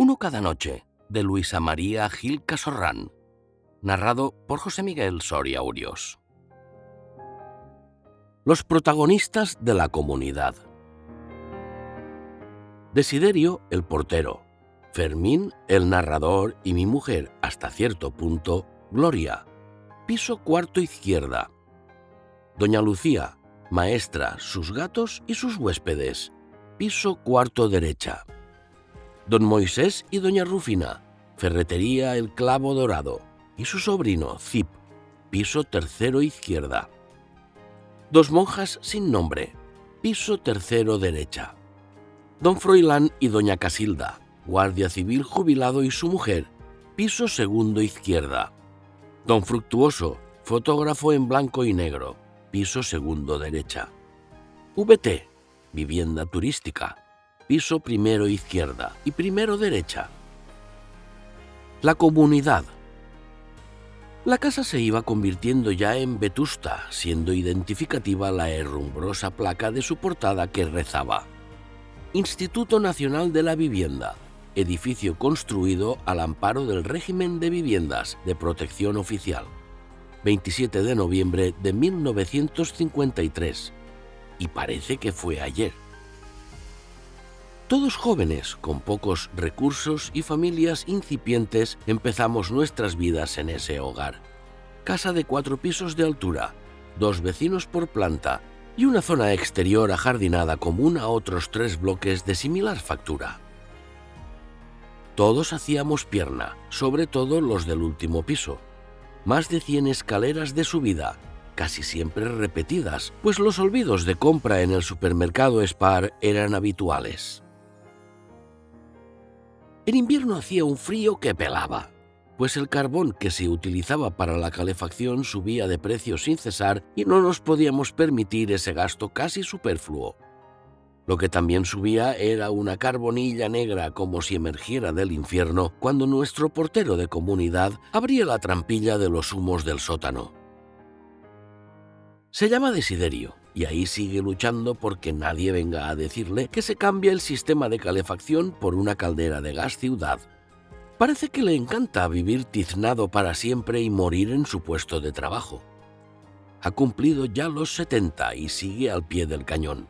Uno cada noche, de Luisa María Gil Casorrán, narrado por José Miguel Soria Urios. Los protagonistas de la comunidad. Desiderio, el portero. Fermín, el narrador, y mi mujer, hasta cierto punto, Gloria. Piso cuarto izquierda. Doña Lucía, maestra, sus gatos y sus huéspedes. Piso cuarto derecha. Don Moisés y doña Rufina, ferretería El Clavo Dorado, y su sobrino, Cip, piso tercero izquierda. Dos monjas sin nombre, piso tercero derecha. Don Froilán y doña Casilda, guardia civil jubilado y su mujer, piso segundo izquierda. Don Fructuoso, fotógrafo en blanco y negro, piso segundo derecha. VT, vivienda turística, piso primero izquierda y primero derecha. La comunidad. La casa se iba convirtiendo ya en vetusta, siendo identificativa la herrumbrosa placa de su portada que rezaba: Instituto Nacional de la Vivienda, edificio construido al amparo del régimen de viviendas de protección oficial, 27 de noviembre de 1953. Y parece que fue ayer. Todos jóvenes, con pocos recursos y familias incipientes, empezamos nuestras vidas en ese hogar. Casa de 4 pisos de altura, 2 vecinos por planta y una zona exterior ajardinada común a otros 3 bloques de similar factura. Todos hacíamos pierna, sobre todo los del último piso. Más de 100 escaleras de subida, casi siempre repetidas, pues los olvidos de compra en el supermercado Spar eran habituales. En invierno hacía un frío que pelaba, pues el carbón que se utilizaba para la calefacción subía de precio sin cesar y no nos podíamos permitir ese gasto casi superfluo. Lo que también subía era una carbonilla negra como si emergiera del infierno cuando nuestro portero de comunidad abría la trampilla de los humos del sótano. Se llama Desiderio y ahí sigue luchando porque nadie venga a decirle que se cambia el sistema de calefacción por una caldera de gas ciudad. Parece que le encanta vivir tiznado para siempre y morir en su puesto de trabajo. Ha cumplido ya los 70 y sigue al pie del cañón.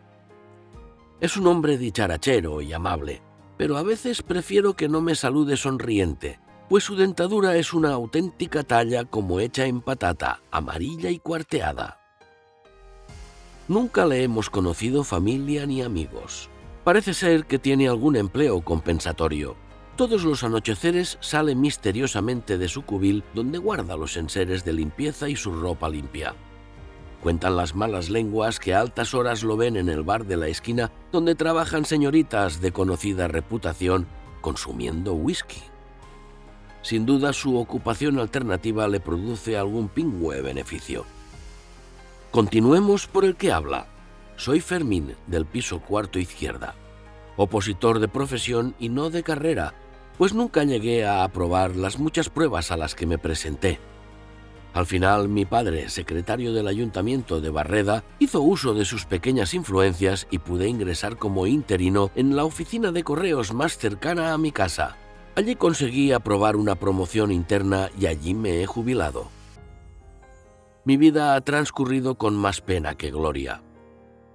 Es un hombre dicharachero y amable, pero a veces prefiero que no me salude sonriente, pues su dentadura es una auténtica talla como hecha en patata, amarilla y cuarteada. Nunca le hemos conocido familia ni amigos. Parece ser que tiene algún empleo compensatorio. Todos los anocheceres sale misteriosamente de su cubil donde guarda los enseres de limpieza y su ropa limpia. Cuentan las malas lenguas que a altas horas lo ven en el bar de la esquina donde trabajan señoritas de conocida reputación consumiendo whisky. Sin duda su ocupación alternativa le produce algún pingüe beneficio. Continuemos por el que habla. Soy Fermín, del piso cuarto izquierda. Opositor de profesión y no de carrera, pues nunca llegué a aprobar las muchas pruebas a las que me presenté. Al final, mi padre, secretario del Ayuntamiento de Barreda, hizo uso de sus pequeñas influencias y pude ingresar como interino en la oficina de correos más cercana a mi casa. Allí conseguí aprobar una promoción interna y allí me he jubilado. Mi vida ha transcurrido con más pena que gloria.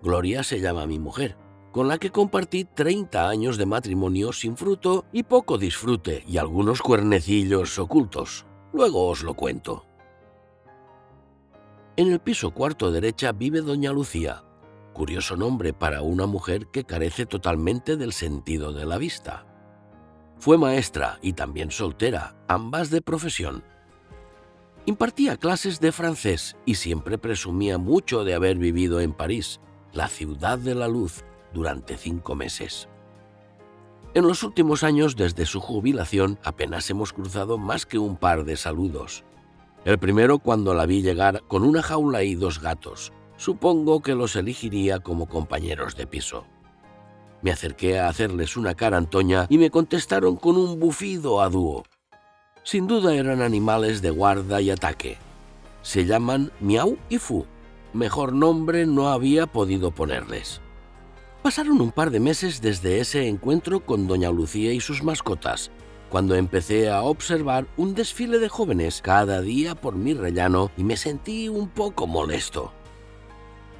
Gloria se llama mi mujer, con la que compartí 30 años de matrimonio sin fruto y poco disfrute y algunos cuernecillos ocultos. Luego os lo cuento. En el piso cuarto derecha vive doña Lucía, curioso nombre para una mujer que carece totalmente del sentido de la vista. Fue maestra y también soltera, ambas de profesión. Impartía clases de francés y siempre presumía mucho de haber vivido en París, la ciudad de la luz, durante 5 meses. En los últimos años, desde su jubilación, apenas hemos cruzado más que un par de saludos. El primero cuando la vi llegar con una jaula y 2 gatos. Supongo que los elegiría como compañeros de piso. Me acerqué a hacerles una carantoña y me contestaron con un bufido a dúo. Sin duda eran animales de guarda y ataque. Se llaman Miau y Fu. Mejor nombre no había podido ponerles. Pasaron un par de meses desde ese encuentro con doña Lucía y sus mascotas, cuando empecé a observar un desfile de jóvenes cada día por mi rellano y me sentí un poco molesto.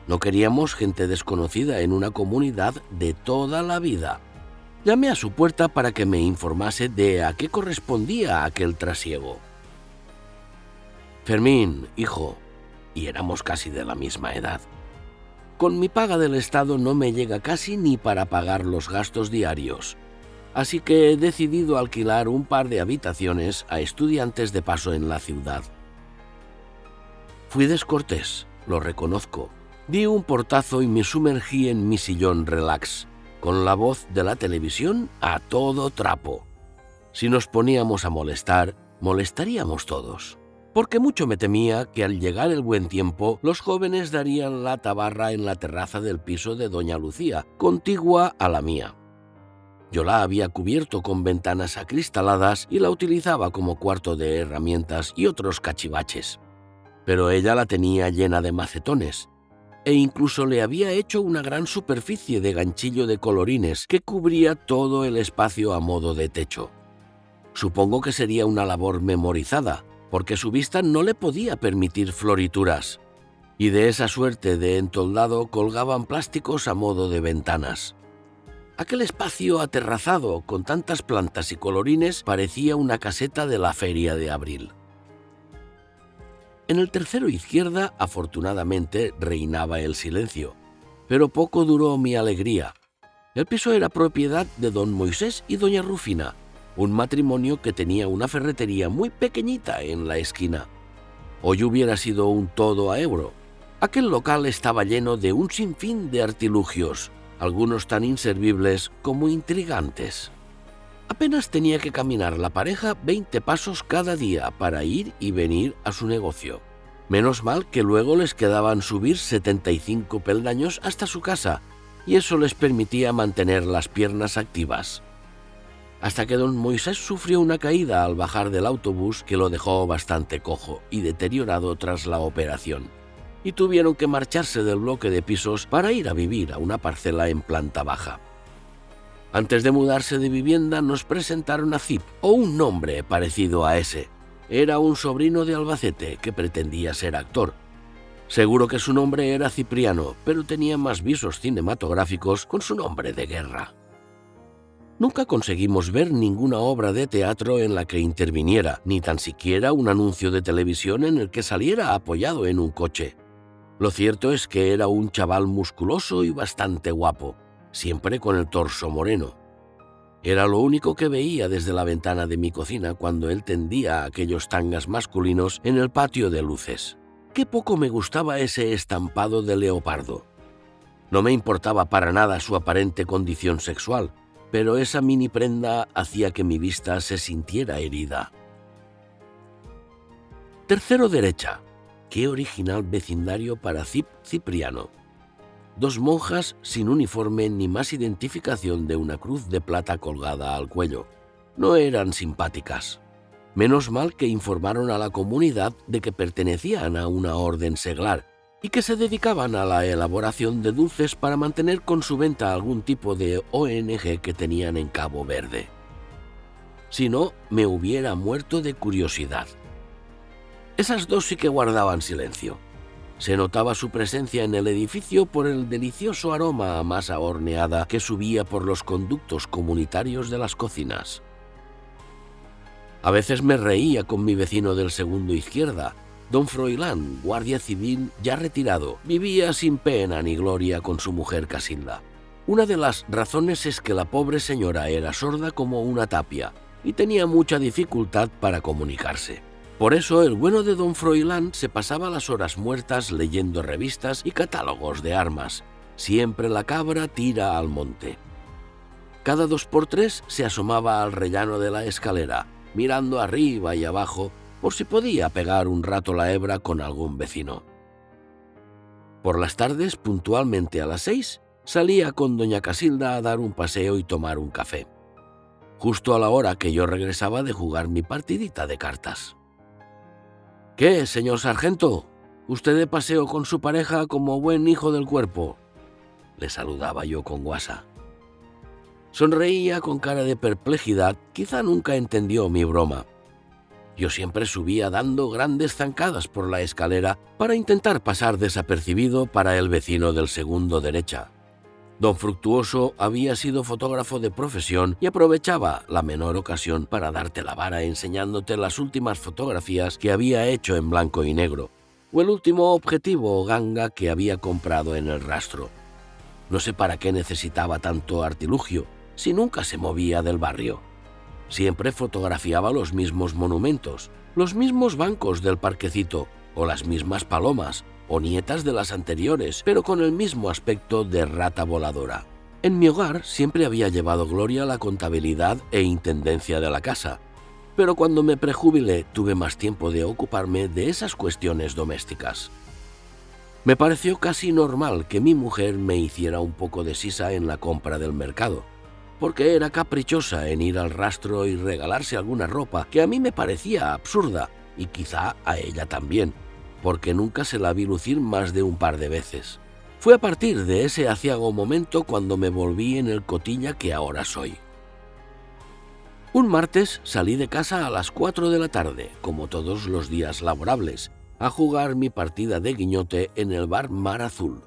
No queríamos gente desconocida en una comunidad de toda la vida. Llamé a su puerta para que me informase de a qué correspondía aquel trasiego. Fermín, hijo, y éramos casi de la misma edad. Con mi paga del Estado no me llega casi ni para pagar los gastos diarios, así que he decidido alquilar un par de habitaciones a estudiantes de paso en la ciudad. Fui descortés, lo reconozco. Di un portazo y me sumergí en mi sillón relax, con la voz de la televisión a todo trapo. Si nos poníamos a molestar, molestaríamos todos, porque mucho me temía que al llegar el buen tiempo, los jóvenes darían la tabarra en la terraza del piso de doña Lucía, contigua a la mía. Yo la había cubierto con ventanas acristaladas y la utilizaba como cuarto de herramientas y otros cachivaches. Pero ella la tenía llena de macetones, e incluso le había hecho una gran superficie de ganchillo de colorines que cubría todo el espacio a modo de techo. Supongo que sería una labor memorizada, porque su vista no le podía permitir florituras, y de esa suerte de entoldado colgaban plásticos a modo de ventanas. Aquel espacio aterrazado con tantas plantas y colorines parecía una caseta de la feria de abril. En el tercero izquierda, afortunadamente, reinaba el silencio, pero poco duró mi alegría. El piso era propiedad de don Moisés y doña Rufina, un matrimonio que tenía una ferretería muy pequeñita en la esquina. Hoy hubiera sido un todo a euro. Aquel local estaba lleno de un sinfín de artilugios, algunos tan inservibles como intrigantes. Apenas tenía que caminar la pareja 20 pasos cada día para ir y venir a su negocio. Menos mal que luego les quedaban subir 75 peldaños hasta su casa, y eso les permitía mantener las piernas activas. Hasta que don Moisés sufrió una caída al bajar del autobús que lo dejó bastante cojo y deteriorado tras la operación, y tuvieron que marcharse del bloque de pisos para ir a vivir a una parcela en planta baja. Antes de mudarse de vivienda nos presentaron a Cip, o un nombre parecido a ese. Era un sobrino de Albacete que pretendía ser actor. Seguro que su nombre era Cipriano, pero tenía más visos cinematográficos con su nombre de guerra. Nunca conseguimos ver ninguna obra de teatro en la que interviniera, ni tan siquiera un anuncio de televisión en el que saliera apoyado en un coche. Lo cierto es que era un chaval musculoso y bastante guapo, siempre con el torso moreno. Era lo único que veía desde la ventana de mi cocina cuando él tendía aquellos tangas masculinos en el patio de luces. Qué poco me gustaba ese estampado de leopardo. No me importaba para nada su aparente condición sexual, pero esa mini prenda hacía que mi vista se sintiera herida. Tercero derecha. Qué original vecindario para Cipriano. 2 monjas sin uniforme ni más identificación de una cruz de plata colgada al cuello. No eran simpáticas. Menos mal que informaron a la comunidad de que pertenecían a una orden seglar y que se dedicaban a la elaboración de dulces para mantener con su venta algún tipo de ONG que tenían en Cabo Verde. Si no, me hubiera muerto de curiosidad. Esas 2 sí que guardaban silencio. Se notaba su presencia en el edificio por el delicioso aroma a masa horneada que subía por los conductos comunitarios de las cocinas. A veces me reía con mi vecino del segundo izquierda. Don Froilán, guardia civil ya retirado, vivía sin pena ni gloria con su mujer Casilda. Una de las razones es que la pobre señora era sorda como una tapia y tenía mucha dificultad para comunicarse. Por eso el bueno de don Froilán se pasaba las horas muertas leyendo revistas y catálogos de armas. Siempre la cabra tira al monte. Cada 2 por 3 se asomaba al rellano de la escalera, mirando arriba y abajo por si podía pegar un rato la hebra con algún vecino. Por las tardes, puntualmente a las 6, salía con doña Casilda a dar un paseo y tomar un café, justo a la hora que yo regresaba de jugar mi partidita de cartas. «¿Qué, señor sargento? Usted de paseo con su pareja como buen hijo del cuerpo». le saludaba yo con guasa. Sonreía con cara de perplejidad, quizá nunca entendió mi broma. Yo siempre subía dando grandes zancadas por la escalera para intentar pasar desapercibido para el vecino del segundo derecha. Don Fructuoso había sido fotógrafo de profesión y aprovechaba la menor ocasión para darte la vara enseñándote las últimas fotografías que había hecho en blanco y negro, o el último objetivo o ganga que había comprado en el rastro. No sé para qué necesitaba tanto artilugio, si nunca se movía del barrio. Siempre fotografiaba los mismos monumentos, los mismos bancos del parquecito, o las mismas palomas, o nietas de las anteriores, pero con el mismo aspecto de rata voladora. En mi hogar siempre había llevado Gloria la contabilidad e intendencia de la casa, pero cuando me prejubilé tuve más tiempo de ocuparme de esas cuestiones domésticas. Me pareció casi normal que mi mujer me hiciera un poco de sisa en la compra del mercado, porque era caprichosa en ir al rastro y regalarse alguna ropa que a mí me parecía absurda, y quizá a ella también, porque nunca se la vi lucir más de un par de veces. Fue a partir de ese aciago momento cuando me volví en el cotilla que ahora soy. Un martes salí de casa a las 4 de la tarde, como todos los días laborables, a jugar mi partida de guiñote en el bar Mar Azul.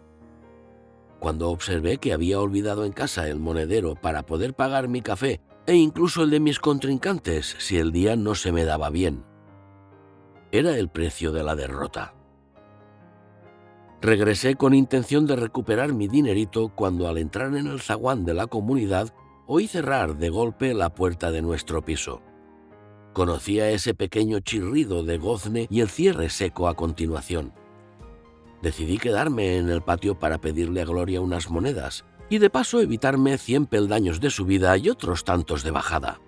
Cuando observé que había olvidado en casa el monedero para poder pagar mi café e incluso el de mis contrincantes si el día no se me daba bien. Era el precio de la derrota. Regresé con intención de recuperar mi dinerito cuando al entrar en el zaguán de la comunidad oí cerrar de golpe la puerta de nuestro piso. Conocía ese pequeño chirrido de gozne y el cierre seco a continuación. Decidí quedarme en el patio para pedirle a Gloria unas monedas y de paso evitarme 100 peldaños de subida y otros tantos de bajada.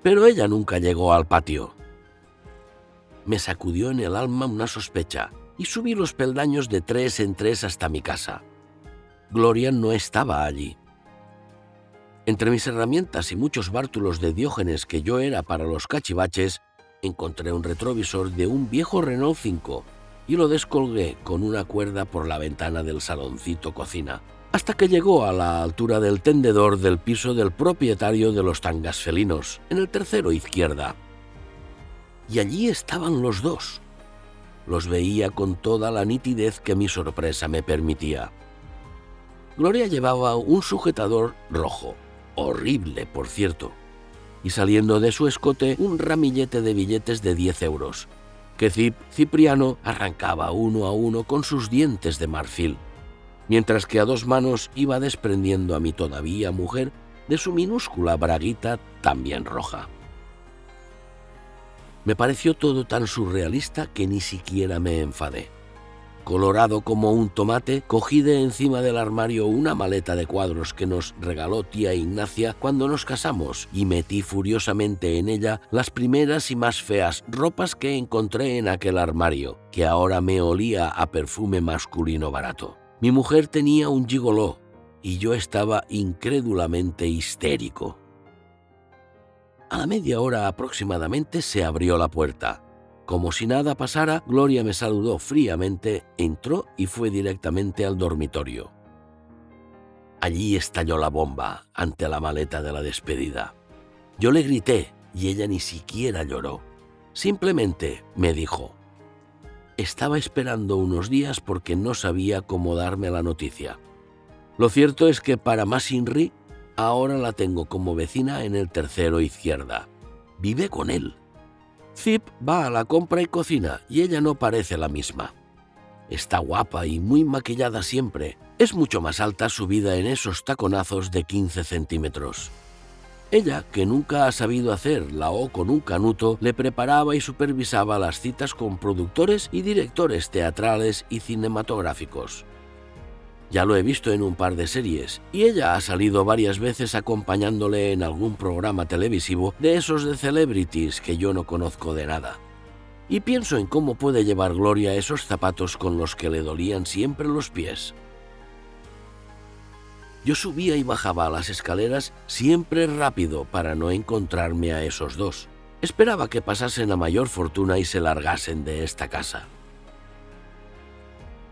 Pero ella nunca llegó al patio. Me sacudió en el alma una sospecha y subí los peldaños de 3 en 3 hasta mi casa. Gloria no estaba allí. Entre mis herramientas y muchos bártulos de Diógenes que yo era para los cachivaches, encontré un retrovisor de un viejo Renault 5 y lo descolgué con una cuerda por la ventana del saloncito cocina, hasta que llegó a la altura del tendedor del piso del propietario de los tangas felinos, en el tercero izquierda. Y allí estaban los dos. Los veía con toda la nitidez que mi sorpresa me permitía. Gloria llevaba un sujetador rojo, horrible por cierto, y saliendo de su escote un ramillete de billetes de 10 euros, que Cipriano arrancaba uno a uno con sus dientes de marfil, mientras que a 2 manos iba desprendiendo a mi todavía mujer de su minúscula braguita también roja. Me pareció todo tan surrealista que ni siquiera me enfadé. Colorado como un tomate, cogí de encima del armario una maleta de cuadros que nos regaló tía Ignacia cuando nos casamos y metí furiosamente en ella las primeras y más feas ropas que encontré en aquel armario, que ahora me olía a perfume masculino barato. Mi mujer tenía un gigoló y yo estaba incrédulamente histérico. A la media hora aproximadamente se abrió la puerta. Como si nada pasara, Gloria me saludó fríamente, entró y fue directamente al dormitorio. Allí estalló la bomba ante la maleta de la despedida. Yo le grité y ella ni siquiera lloró. Simplemente me dijo: estaba esperando unos días porque no sabía cómo darme la noticia. Lo cierto es que para más Inri, ahora la tengo como vecina en el tercero izquierda. Vive con él. Cip va a la compra y cocina y ella no parece la misma. Está guapa y muy maquillada siempre. Es mucho más alta subida en esos taconazos de 15 centímetros. Ella, que nunca ha sabido hacer la O con un canuto, le preparaba y supervisaba las citas con productores y directores teatrales y cinematográficos. Ya lo he visto en un par de series, y ella ha salido varias veces acompañándole en algún programa televisivo de esos de celebrities que yo no conozco de nada. Y pienso en cómo puede llevar Gloria esos zapatos con los que le dolían siempre los pies. Yo subía y bajaba las escaleras siempre rápido para no encontrarme a esos dos. Esperaba que pasasen a mayor fortuna y se largasen de esta casa.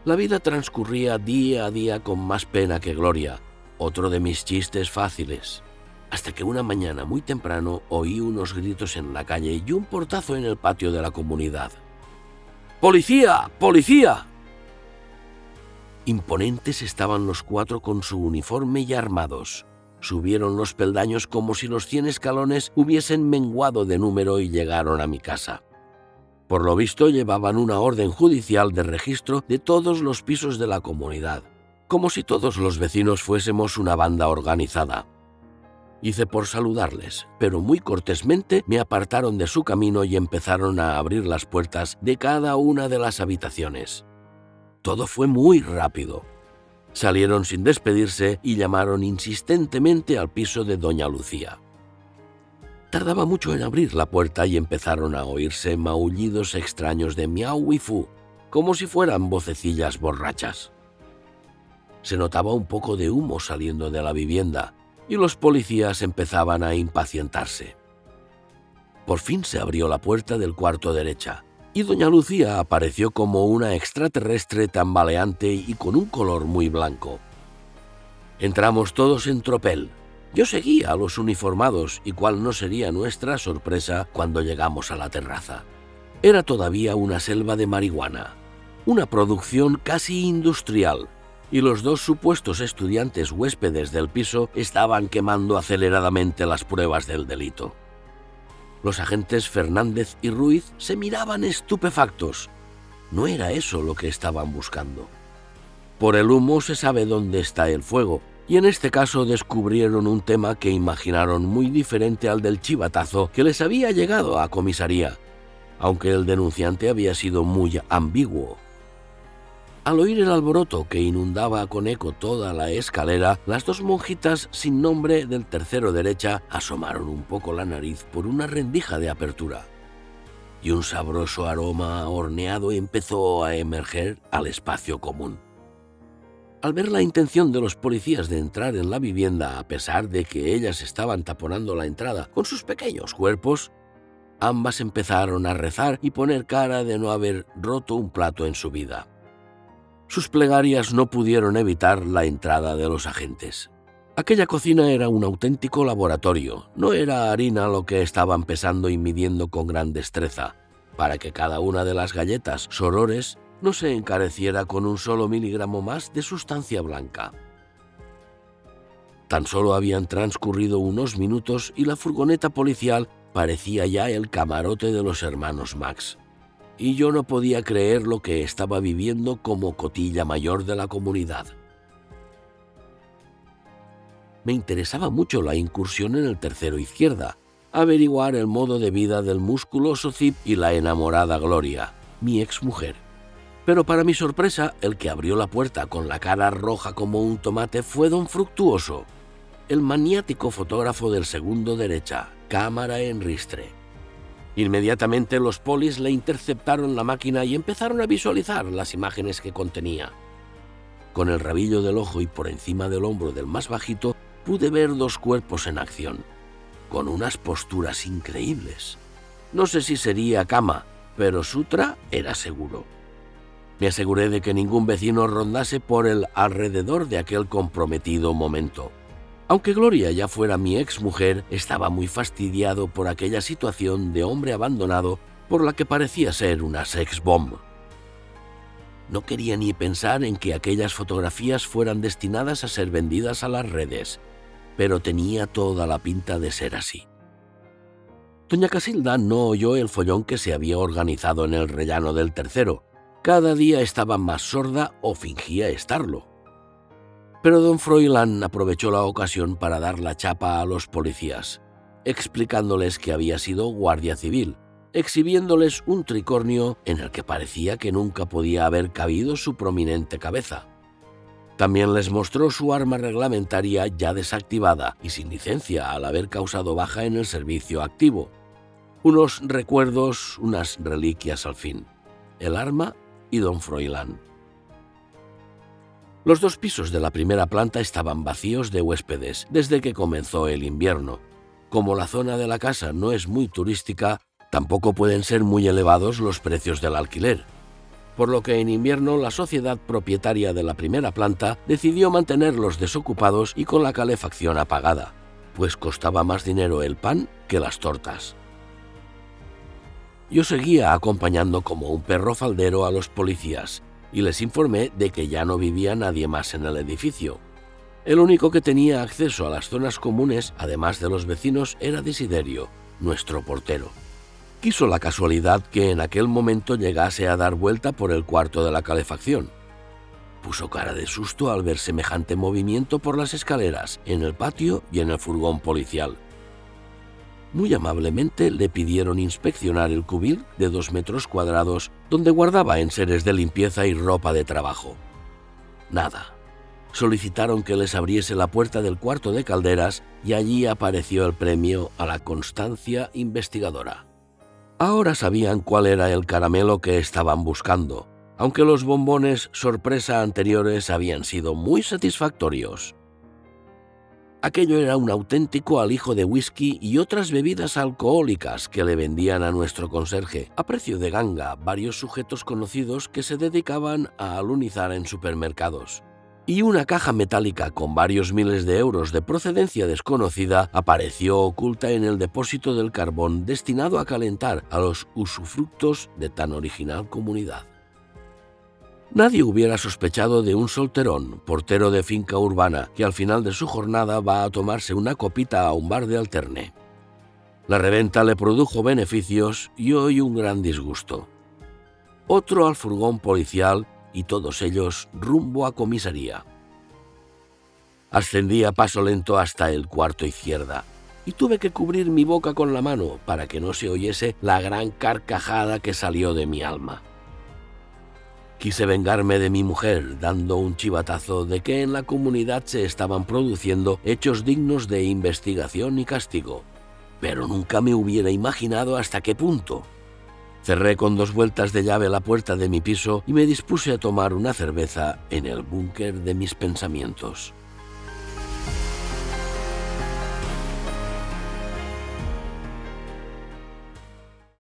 La vida transcurría día a día con más pena que gloria, otro de mis chistes fáciles, hasta que una mañana muy temprano oí unos gritos en la calle y un portazo en el patio de la comunidad. ¡Policía! ¡Policía! Imponentes estaban los 4 con su uniforme y armados. Subieron los peldaños como si los 100 escalones hubiesen menguado de número y llegaron a mi casa. Por lo visto llevaban una orden judicial de registro de todos los pisos de la comunidad, como si todos los vecinos fuésemos una banda organizada. Hice por saludarles, pero muy cortésmente me apartaron de su camino y empezaron a abrir las puertas de cada una de las habitaciones. Todo fue muy rápido. Salieron sin despedirse y llamaron insistentemente al piso de doña Lucía. Tardaba mucho en abrir la puerta y empezaron a oírse maullidos extraños de miau y fu, como si fueran vocecillas borrachas. Se notaba un poco de humo saliendo de la vivienda y los policías empezaban a impacientarse. Por fin se abrió la puerta del cuarto derecha y doña Lucía apareció como una extraterrestre tambaleante y con un color muy blanco. Entramos todos en tropel. Yo seguía a los uniformados y cuál no sería nuestra sorpresa cuando llegamos a la terraza. Era todavía una selva de marihuana, una producción casi industrial, y los 2 supuestos estudiantes huéspedes del piso estaban quemando aceleradamente las pruebas del delito. Los agentes Fernández y Ruiz se miraban estupefactos. No era eso lo que estaban buscando. Por el humo se sabe dónde está el fuego, y en este caso descubrieron un tema que imaginaron muy diferente al del chivatazo que les había llegado a comisaría, aunque el denunciante había sido muy ambiguo. Al oír el alboroto que inundaba con eco toda la escalera, las 2 monjitas sin nombre del tercero derecha asomaron un poco la nariz por una rendija de apertura, y un sabroso aroma horneado empezó a emerger al espacio común. Al ver la intención de los policías de entrar en la vivienda a pesar de que ellas estaban taponando la entrada con sus pequeños cuerpos, ambas empezaron a rezar y poner cara de no haber roto un plato en su vida. Sus plegarias no pudieron evitar la entrada de los agentes. Aquella cocina era un auténtico laboratorio, no era harina lo que estaban pesando y midiendo con gran destreza, para que cada una de las galletas sorores no se encareciera con un solo miligramo más de sustancia blanca. Tan solo habían transcurrido unos minutos y la furgoneta policial parecía ya el camarote de los hermanos Max. Y yo no podía creer lo que estaba viviendo como cotilla mayor de la comunidad. Me interesaba mucho la incursión en el tercero izquierda, averiguar el modo de vida del musculoso Zip y la enamorada Gloria, mi exmujer. Pero para mi sorpresa, el que abrió la puerta con la cara roja como un tomate fue don Fructuoso, el maniático fotógrafo del segundo derecha, cámara en ristre. Inmediatamente los polis le interceptaron la máquina y empezaron a visualizar las imágenes que contenía. Con el rabillo del ojo y por encima del hombro del más bajito pude ver 2 cuerpos en acción, con unas posturas increíbles. No sé si sería cama, pero sutra era seguro. Me aseguré de que ningún vecino rondase por el alrededor de aquel comprometido momento. Aunque Gloria ya fuera mi exmujer, estaba muy fastidiado por aquella situación de hombre abandonado por la que parecía ser una sex bomb. No quería ni pensar en que aquellas fotografías fueran destinadas a ser vendidas a las redes, pero tenía toda la pinta de ser así. Doña Casilda no oyó el follón que se había organizado en el rellano del tercero. Cada día estaba más sorda o fingía estarlo. Pero don Froilán aprovechó la ocasión para dar la chapa a los policías, explicándoles que había sido guardia civil, exhibiéndoles un tricornio en el que parecía que nunca podía haber cabido su prominente cabeza. También les mostró su arma reglamentaria ya desactivada y sin licencia al haber causado baja en el servicio activo. Unos recuerdos, unas reliquias al fin. El arma y don Froilán. Los 2 pisos de la primera planta estaban vacíos de huéspedes desde que comenzó el invierno. Como la zona de la casa no es muy turística, tampoco pueden ser muy elevados los precios del alquiler. por lo que en invierno la sociedad propietaria de la primera planta decidió mantenerlos desocupados y con la calefacción apagada, pues costaba más dinero el pan que las tortas. Yo seguía acompañando como un perro faldero a los policías y les informé de que ya no vivía nadie más en el edificio. El único que tenía acceso a las zonas comunes, además de los vecinos, era Desiderio, nuestro portero. Quiso la casualidad que en aquel momento llegase a dar vuelta por el cuarto de la calefacción. Puso cara de susto al ver semejante movimiento por las escaleras, en el patio y en el furgón policial. Muy amablemente le pidieron inspeccionar el cubil de 2 metros cuadrados donde guardaba enseres de limpieza y ropa de trabajo. Nada. Solicitaron que les abriese la puerta del cuarto de calderas y allí apareció el premio a la constancia investigadora. Ahora sabían cuál era el caramelo que estaban buscando, aunque los bombones sorpresa anteriores habían sido muy satisfactorios. Aquello era un auténtico alijo de whisky y otras bebidas alcohólicas que le vendían a nuestro conserje, a precio de ganga, varios sujetos conocidos que se dedicaban a alunizar en supermercados. Y una caja metálica con varios miles de euros de procedencia desconocida apareció oculta en el depósito del carbón destinado a calentar a los usufructos de tan original comunidad. Nadie hubiera sospechado de un solterón, portero de finca urbana, que al final de su jornada va a tomarse una copita a un bar de Alterne. La reventa le produjo beneficios y hoy un gran disgusto. Otro al furgón policial y todos ellos rumbo a comisaría. Ascendí a paso lento hasta el cuarto izquierda y tuve que cubrir mi boca con la mano para que no se oyese la gran carcajada que salió de mi alma. Quise vengarme de mi mujer dando un chivatazo de que en la comunidad se estaban produciendo hechos dignos de investigación y castigo, pero nunca me hubiera imaginado hasta qué punto. Cerré con 2 vueltas de llave la puerta de mi piso y me dispuse a tomar una cerveza en el búnker de mis pensamientos.